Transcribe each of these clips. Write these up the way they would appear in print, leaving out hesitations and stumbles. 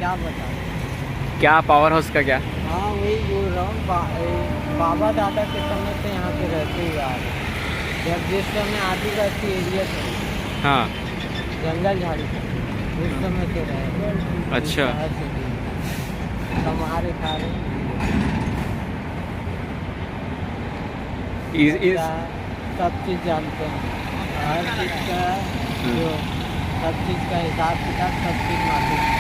क्या बताऊँ। क्या पावर हाउस का क्या? हाँ वही बोल रहा हूँ, बाबा दादा के समय से यहाँ पे रहते हुए आ रहे हैं। जब जिस समय आदिवासी एरिया था, हाँ। जंगल झाड़ी था, उस समय से रहे। इस अच्छा। शहर से भी कमा रहे खा रहे। इस और क्या है, सब चीज़ जानते हैं, हर चीज़ का जो सब चीज़ का हिसाब किताब सब चीज़ मालूम है।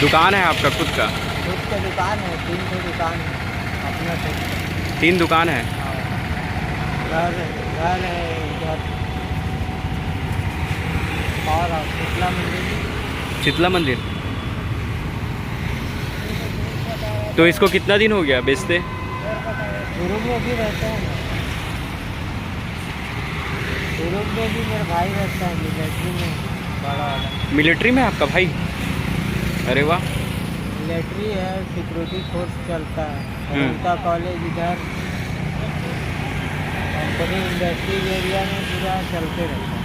दुकान है आपका खुद का? खुद का दुकान है, 3 ठो दुकान है अपना खुद का। 3 दुकान है? घर घर है इधर, और शीतला मंदिर। शीतला मंदिर। तो इसको कितना दिन हो गया बेचते? शुरू में भी रहता है ना, शुरू में भी मेरा भाई रहता है मिलिट्री में, बड़ा वाला। मिलिट्री में आपका भाई? अरे वाह। मिलिट्री है, सिक्योरिटी फोर्स चलता है उनका कॉलेज इधर, कंपनी इंडस्ट्री एरिया में पूरा चलते रहता है।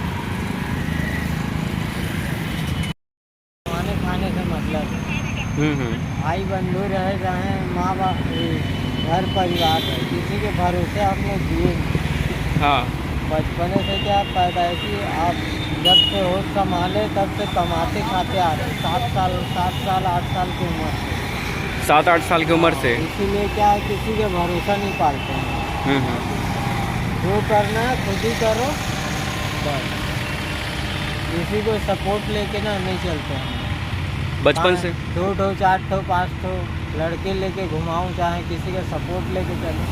खाने खाने से मतलब भाई बंधु रहे जाए, माँ बाप, घर परिवार है, किसी के भरोसे हम लोग दिए नहीं। हाँ। बचपने से क्या पैदाइशी आप जब से होश संभाले तब से कमाते खाते आ रहे, 7 साल 8 साल की उम्र से। 7-8 साल की उम्र से? इसीलिए क्या है, किसी के भरोसा नहीं पालते हैं। जो करना है खुद ही करो बस, किसी को सपोर्ट लेके ना नहीं चलते हैं। बचपन से? 2 ठो 4 ठो 5 ठो लड़के लेके घुमाऊँ, चाहे किसी का सपोर्ट लेके चलो,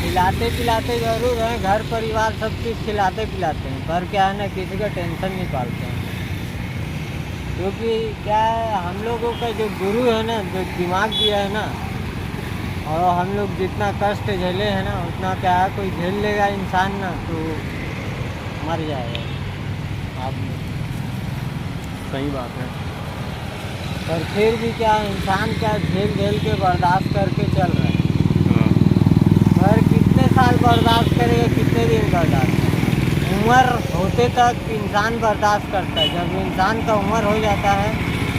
खिलाते पिलाते जरूर हैं, घर परिवार सब चीज़ खिलाते पिलाते हैं, पर क्या है ना, किसी का टेंशन नहीं पालते हैं। क्योंकि क्या है, हम लोगों का जो गुरु है ना, जो दिमाग दिया है ना, और हम लोग जितना कष्ट झेले हैं ना, उतना क्या है, कोई झेल लेगा इंसान ना तो मर जाएगा आदमी। सही बात है। पर फिर भी क्या, इंसान क्या झेल झेल के बर्दाश्त करके चल रहा है। पर कितने साल बर्दाश्त करेगा, कितने दिन बर्दाश्त करेगा? उम्र होते तक इंसान बर्दाश्त करता है, जब इंसान का उम्र हो जाता है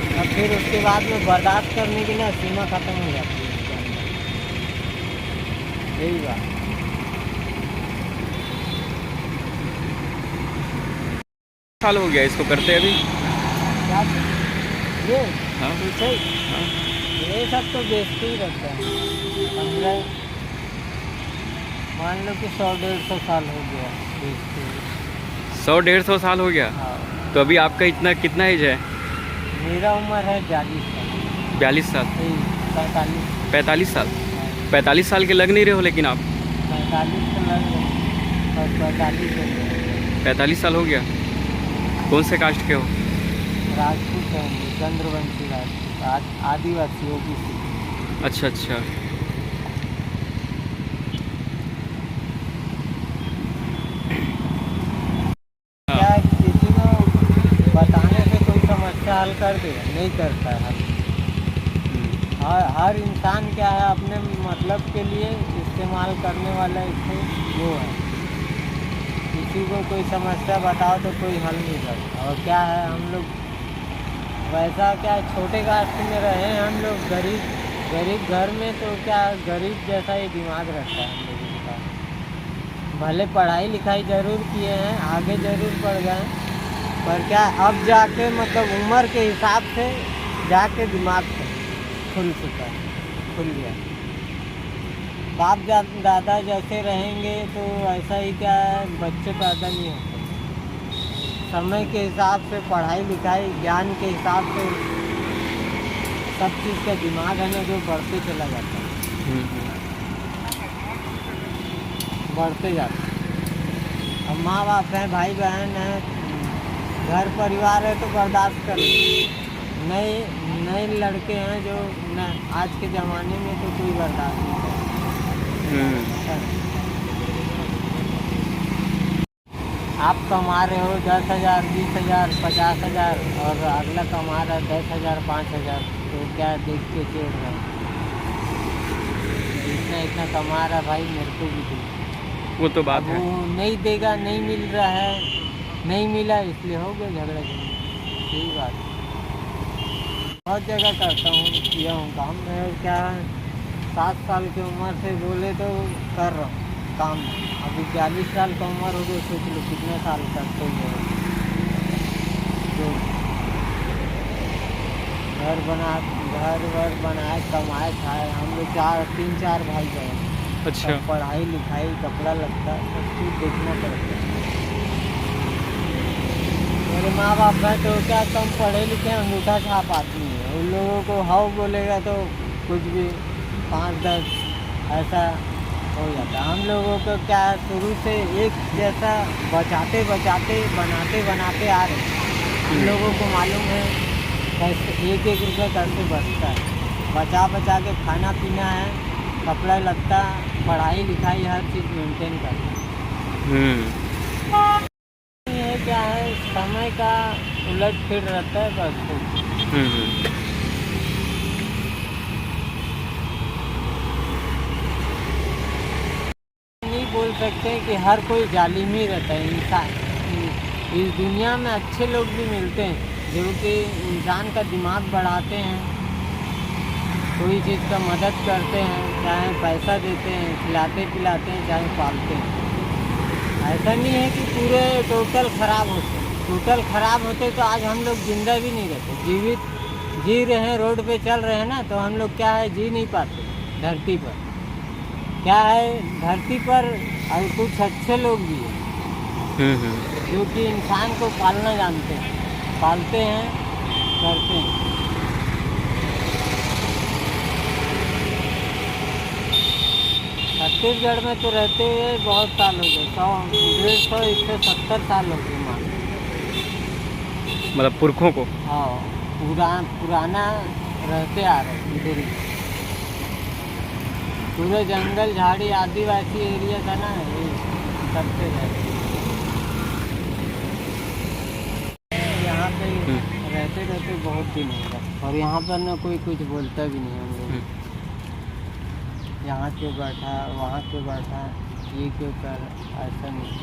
तब फिर उसके बाद में बर्दाश्त करने की ना सीमा ख़त्म हो जाती है उसके अंदर। यही बात। साल हो गया इसको करते अभी? क्या ये हाँ। पीछे हाँ। ये सब तो बेचते ही रहता है। 15 मान लो कि 100-150 साल हो गया बेचते हुए। 100-150 साल हो गया? हाँ। तो अभी आपका इतना कितना एज है? मेरा उम्र है 42 साल। 42 साल? 45। 45 साल? 45 साल के लग नहीं रहे हो लेकिन आप। 45 तो लग गए, और 45 हो गए। 45 साल हो गया। कौन से कास्ट के हो? राजपूत हैं, चंद्रवंशी राजपूत, आदिवासी ओबीसी। अच्छा अच्छा। क्या है, किसी को बताने से कोई समस्या हल कर देगा, नहीं करता है। हर इंसान क्या है, अपने मतलब के लिए इस्तेमाल करने वाला इसको वो है। किसी को कोई समस्या बताओ तो कोई हल नहीं करता। और क्या है, हम लोग वैसा क्या छोटे कास्ट में रहे हैं हम लोग, गरीब घर में, तो क्या गरीब जैसा ही दिमाग रहता है हम लोगों का। भले पढ़ाई लिखाई ज़रूर किए हैं, आगे ज़रूर बढ़ गए, पर क्या अब जाके मतलब उम्र के हिसाब से जाके दिमाग खुल चुका है, खुल गया। बाप दादा जैसे रहेंगे तो ऐसा ही क्या है, बच्चे पैदा नहीं होते। समय के हिसाब से पढ़ाई लिखाई ज्ञान के हिसाब से सब चीज़ का दिमाग है ना, जो बढ़ते चला जाता है, बढ़ते जाता है। अब माँ बाप हैं, भाई बहन हैं, घर परिवार है तो बर्दाश्त करें। नए नए लड़के हैं जो न, आज के ज़माने में तो कोई बर्दाश्त नहीं करता। आप कमा रहे हो 10,000 20,000 50,000, और अगला कमा रहा है 10,000 5,000, तो क्या देख के चिढ़ रहा है, इतना इतना कमा रहा भाई, मेरे को भी दे। वो तो बात है। वो नहीं देगा, नहीं मिल रहा है, नहीं मिला इसलिए हो गया झगड़ा। यही बात है। बहुत जगह करता हूँ, किया हूँ काम। मैं क्या है 7 साल की उम्र से बोले तो कर रहा हूँ काम। अभी 42 साल का उम्र हो गई, सोच लो कितने साल करते हुए। तो घर वर बनाए, कमाए, खाए। हम लोग 3-4 भाई बहन। अच्छा। सब पढ़ाई लिखाई, कपड़ा लत्ता सब कुछ देखना पड़ता है। मेरे माँ बाप है तो क्या कम पढ़े लिखे, अंगूठा छाप आदमी है। उन लोगों को हाउ बोलेगा तो कुछ भी 5-10 ऐसा हो जाता है। हम लोगों को क्या है, शुरू से एक जैसा बचाते बचाते बनाते बनाते आ रहे हैं। हम लोगों को मालूम है कैसे एक एक रुपये कैसे बचता है। बचा बचा के खाना पीना है, कपड़ा लत्ता, पढ़ाई लिखाई, हर चीज़ मेंटेन करना है। ये क्या है, समय का उलट फिर रहता है बस कुछ। नहीं बोल सकते कि हर कोई जालिम ही रहता है। इंसान इस दुनिया में अच्छे लोग भी मिलते हैं जो कि इंसान का दिमाग बढ़ाते हैं, कोई चीज़ का मदद करते हैं, चाहे पैसा देते हैं, खिलाते पिलाते हैं, चाहे पालते हैं। ऐसा नहीं है कि पूरे टोटल ख़राब होते। टोटल ख़राब होते तो आज हम लोग जिंदा भी नहीं रहते। जीवित जी रहे हैं, रोड पे चल रहे हैं ना, तो हम लोग क्या है जी नहीं पाते धरती पर। क्या है, धरती पर और कुछ अच्छे लोग भी हैं जो कि इंसान को पालना जानते हैं, पालते हैं, करते हैं। छत्तीसगढ़ में तो रहते हुए बहुत साल हो गए, 100, 150, 170 साल हो गए मान। मतलब पुरखों को। हाँ, पुराना रहते आ रहे इधर ही। पूरे जंगल झाड़ी आदिवासी एरिया था ना, ये सबसे रहते यहाँ पे रहते रहते बहुत दिन हो गया। और यहाँ पर ना कोई कुछ बोलता भी नहीं। हम लोग यहाँ क्यों बैठा, वहाँ क्यों बैठा, ये क्यों कर, ऐसा नहीं।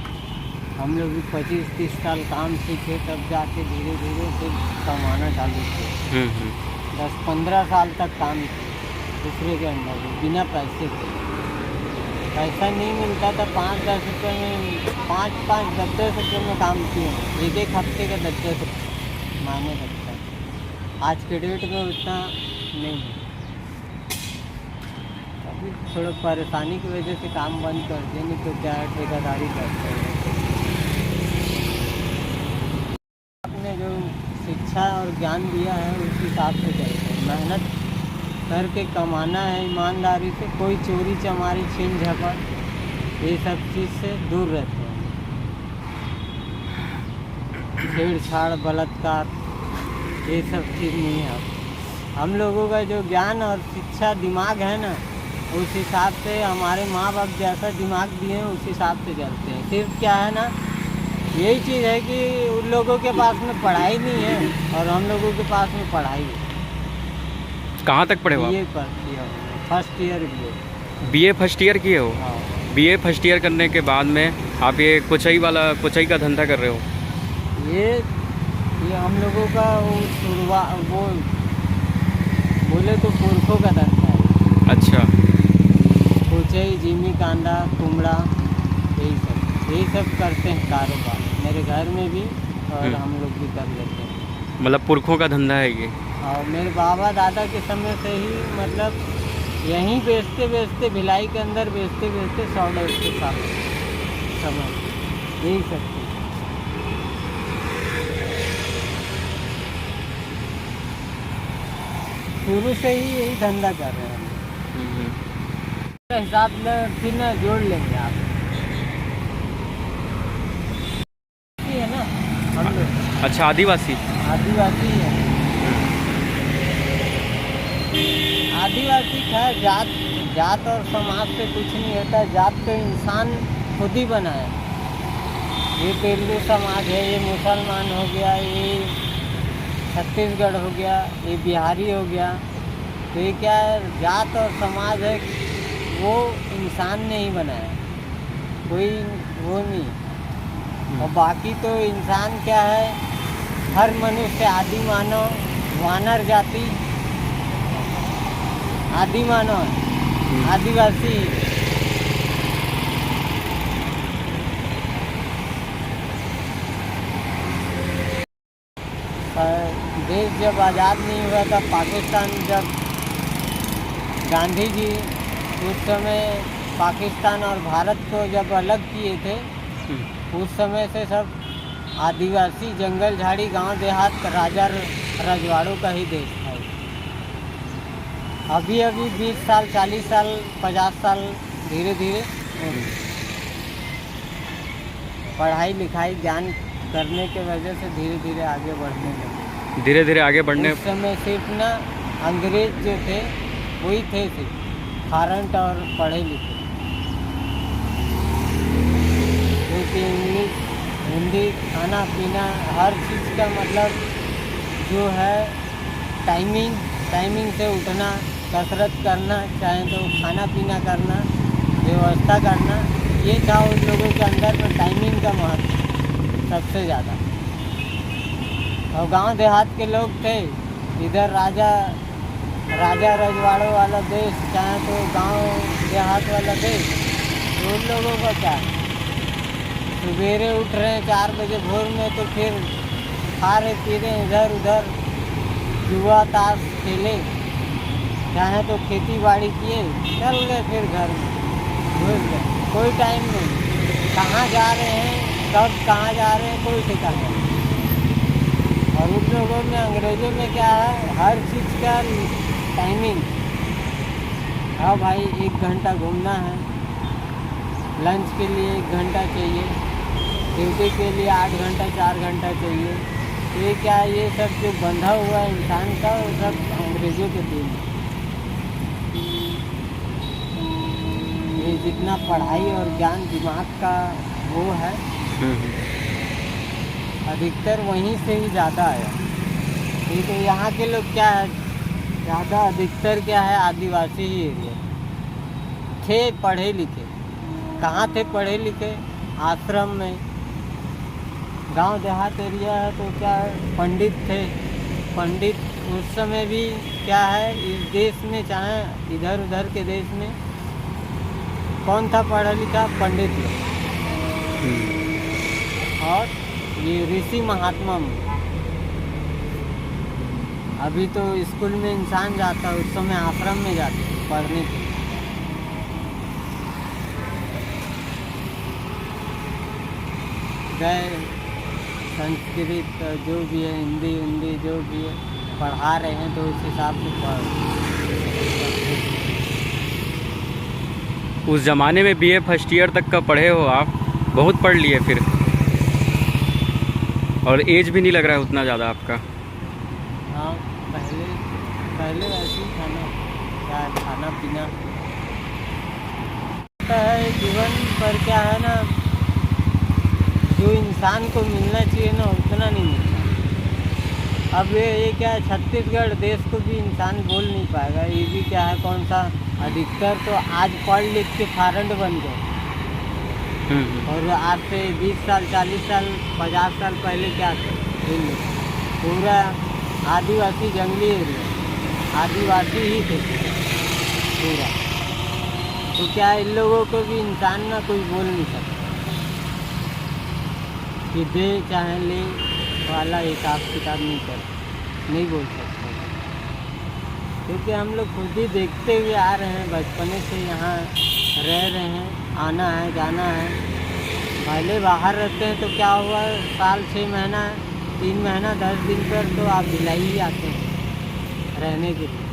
हम लोग भी 25-30 साल काम सीखे, तब जाके धीरे धीरे फिर कमाना चालू किए। 10-15 साल तक काम किए दूसरे के अंदर में, बिना पैसे के। पैसा नहीं मिलता था। 5-10 रुपये में, 5-5, 10-10 रुपये में काम किए। एक हफ्ते का 10-10 रुपये माने लगता है। आज के डेट में उतना नहीं है। अभी थोड़ा परेशानी की वजह से काम बंद कर दिए, नहीं तो क्या ठेकेदारी करते हैं। आपने जो शिक्षा और ज्ञान दिया है उस हिसाब से चलते हैं। मेहनत करके कमाना है ईमानदारी से, कोई चोरी चमारी छीन झपट ये सब चीज़ से दूर रहते हैं। छेड़छाड़ बलात्कार ये सब चीज़ नहीं है। हम लोगों का जो ज्ञान और शिक्षा दिमाग है ना, उस हिसाब से हमारे माँ बाप जैसा दिमाग दिए हैं उस हिसाब से चलते हैं। सिर्फ क्या है ना, यही चीज़ है कि उन लोगों के पास में पढ़ाई नहीं है और हम लोगों के पास में पढ़ाई है। कहाँ तक पढ़े हो आप? बीए पर किया हूँ, first year BA first year किए हो? हाँ। बीए फर्स्ट ईयर करने के बाद में आप ये कुचई का धंधा कर रहे हो? ये हम लोगों का वो बोले तो पुरखों का धंधा है। अच्छा। कुचई, जिमी कांदा, कुमड़ा, यही सब करते हैं कारोबार। मेरे घर में भी और हम लोग भी कर लेते हैं। मतलब पुरखों का धंधा है ये? और मेरे बाबा दादा के समय से ही, मतलब यहीं बेचते बेचते, भिलाई के अंदर बेचते बेचते 100-150 साल समय, यही सब चीज़। शुरू से ही यही धंधा कर रहे हैं। हिसाब में फिर ना जोड़ लेंगे आप, है ना हम लोग। अच्छा, आदिवासी है। आदिवासी खैर जात और समाज से कुछ नहीं होता। जात तो इंसान खुद ही बनाया। ये तेलुगु समाज है, ये मुसलमान हो गया, ये छत्तीसगढ़ हो गया, ये बिहारी हो गया। तो ये क्या है, जात और समाज है, वो इंसान ने ही बनाया, कोई वो नहीं। और बाकी तो इंसान क्या है, हर मनुष्य आदि मानव वानर जाति, आदि मानव, आदिवासी। देश जब आज़ाद नहीं हुआ था, पाकिस्तान जब गांधी जी उस समय पाकिस्तान और भारत को जब अलग किए थे, उस समय से सब आदिवासी जंगल झाड़ी गांव देहात राजा रजवाड़ों का ही देश था। अभी अभी 20 साल 40 साल 50 साल धीरे धीरे पढ़ाई लिखाई ज्ञान करने के वजह से धीरे धीरे आगे बढ़ने लगे। धीरे धीरे आगे बढ़ने उस समय सिर्फ ना अंग्रेज जो थे वही थे, सिर्फ फॉरेन और पढ़े लिखे, क्योंकि इंग्लिश हिंदी खाना पीना हर चीज़ का मतलब जो है टाइमिंग से उठना, कसरत करना, चाहे तो खाना पीना करना, व्यवस्था करना, ये था उन लोगों के अंदर में टाइमिंग का महत्व सबसे ज़्यादा। और गांव देहात के लोग थे, इधर राजा रजवाड़ों वाला देश, चाहे तो गांव देहात वाला देश, तो उन लोगों का क्या, सवेरे उठ रहे हैं 4 बजे भोर में, तो फिर खा रहे पी रहे इधर उधर, जुआ ताश खेले, चाहे तो खेती बाड़ी किए, चल गए फिर घर में घुस गए, कोई टाइम नहीं, कहाँ जा रहे हैं कब कहाँ जा रहे हैं कोई ठिकाना नहीं। और उन लोगों में अंग्रेज़ों में क्या है, हर चीज़ का टाइमिंग। हाँ भाई 1 घंटा घूमना है, लंच के लिए 1 घंटा चाहिए, ड्यूटी के लिए 8 घंटा 4 घंटा चाहिए। ये क्या, ये सब जो बंधा हुआ है इंसान का, वो सब अंग्रेज़ों के दिन। ये जितना पढ़ाई और ज्ञान दिमाग का वो है, अधिकतर वहीं से ही ज़्यादा आया। ठीक है, यहाँ के लोग क्या है, ज़्यादा अधिकतर क्या है, आदिवासी ही एरिया थे, पढ़े लिखे। कहाँ थे पढ़े लिखे? आश्रम में। गांव देहात एरिया है तो क्या है, पंडित थे। पंडित उस समय भी क्या है, इस देश में चाहे इधर उधर के देश में कौन था पढ़ा लिखा? पंडित लोग। और ये ऋषि महात्मा में, अभी तो स्कूल में इंसान जाता, उस समय आश्रम में जाते पढ़ने के लिए। गए, संस्कृत जो भी है, हिंदी जो भी है पढ़ा रहे हैं, तो उस हिसाब से पढ़। उस ज़माने में बीए फर्स्ट ईयर तक का पढ़े हो आप, बहुत पढ़ लिए फिर, और एज भी नहीं लग रहा है उतना ज़्यादा आपका। हाँ, पहले ऐसे ही क्या खाना पीना है जीवन पर, क्या है ना, जो इंसान को मिलना चाहिए ना उतना नहीं मिलता। अब ये क्या है, छत्तीसगढ़ देश को भी इंसान बोल नहीं पाएगा। ये भी क्या है, कौन सा, अधिकतर तो आज पढ़ लिख के फारंड बन गए। और आज से 20 साल 40 साल 50 साल पहले क्या था, दिल्ली पूरा आदिवासी जंगली एरिया, आदिवासी ही थे पूरा। तो क्या इन लोगों को भी इंसान ना कोई बोल नहीं सकता कि दे चाहे ले वाला हिसाब किताब नहीं बोल सकते, क्योंकि हम लोग खुद ही देखते हुए आ रहे हैं, बचपने से यहाँ रह रहे हैं, आना है जाना है। पहले बाहर रहते हैं तो क्या हुआ, साल 6 महीना 3 महीना 10 दिन पर तो आप भिलाई ही आते हैं रहने के लिए।